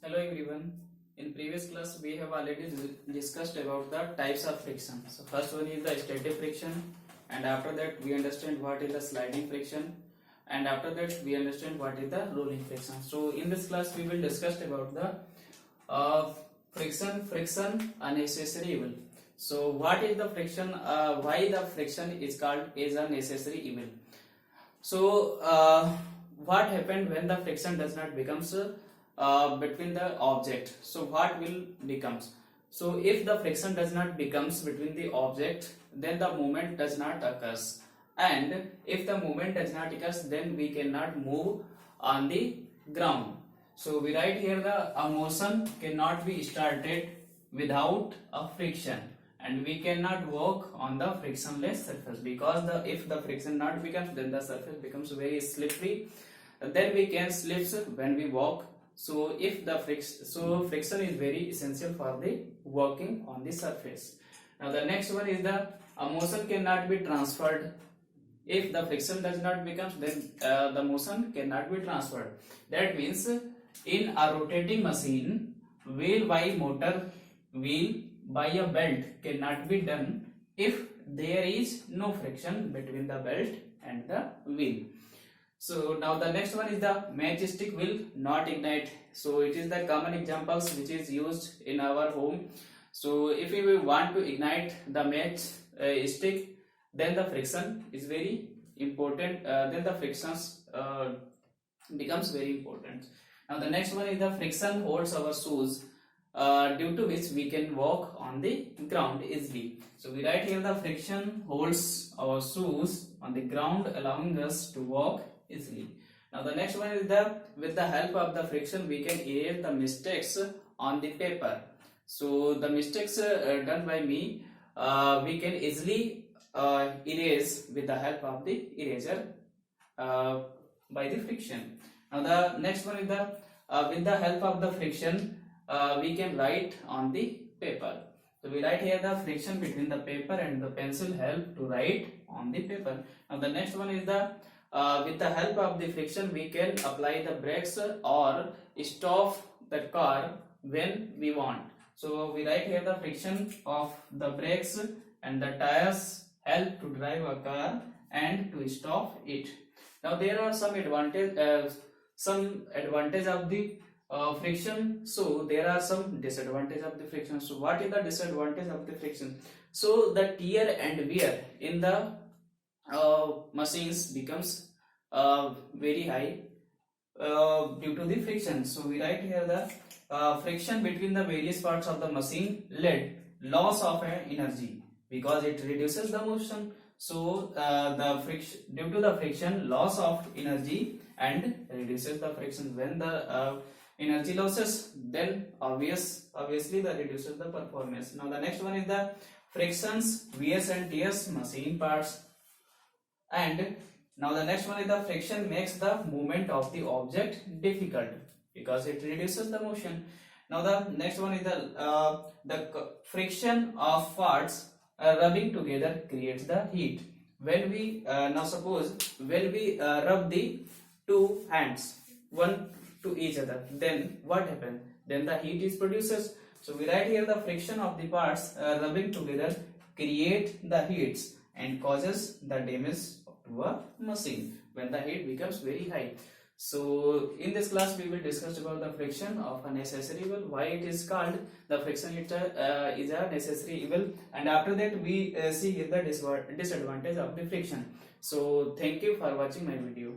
Hello everyone. In previous class we have already discussed about the types of friction. So first one is the static friction, and after that we understand what is the sliding friction, and after that we understand what is the rolling friction. So in this class we will discuss about the friction unnecessary evil. So what is the friction? Why the friction is called as a necessary evil? So what happened when the friction does not becomes between the object? So what will becomes? So if the friction does not becomes between the object, then the movement does not occurs, and if the movement does not occurs, then we cannot move on the ground. So we write here the a motion cannot be started without a friction, and we cannot walk on the frictionless surface, because if the friction not becomes, then the surface becomes very slippery, then we can slip when we walk. So if the friction is very essential for the walking on the surface. Now the next one is the motion cannot be transferred. If the friction does not become, then the motion cannot be transferred. That means in a rotating machine, wheel by motor, wheel by a belt cannot be done if there is no friction between the belt and the wheel. So now the next one is the matchstick will not ignite. So it is the common examples which is used in our home. So if we want to ignite the match stick, then the friction is very important. Then the frictions becomes very important. Now the next one is the friction holds our shoes, due to which we can walk on the ground easily. So we write here the friction holds our shoes on the ground, allowing us to walk easily. Now the next one is the with the help of the friction we can erase the mistakes on the paper. So the mistakes done by me, we can easily erase with the help of the eraser by the friction. Now the next one is the with the help of the friction we can write on the paper. So we write here the friction between the paper and the pencil help to write on the paper. Now the next one is the with the help of the friction we can apply the brakes or stop the car when we want. So we write here the friction of the brakes and the tires help to drive a car and to stop it. Now there are some advantage of the friction. So there are some disadvantage of the friction. So what is the disadvantage of the friction? So the tear and wear in the machines becomes very high due to the friction. So we write here the friction between the various parts of the machine led loss of energy because it reduces the motion. So the friction due to the friction loss of energy and reduces the friction. When the energy losses, then obviously the reduces the performance. Now the next one is the frictions wears and tears machine parts. And now the next one is the friction makes the movement of the object difficult because it reduces the motion. Now the next one is the friction of parts rubbing together creates the heat. When we now suppose when we rub the two hands one to each other, then what happens? Then the heat is produces. So we write here the friction of the parts rubbing together create the heats and causes the damage to a machine when the heat becomes very high. So in this class we will discuss about the friction of a necessary evil, why it is called the friction is a necessary evil, and after that we see here the disadvantage of the friction. So thank you for watching my video.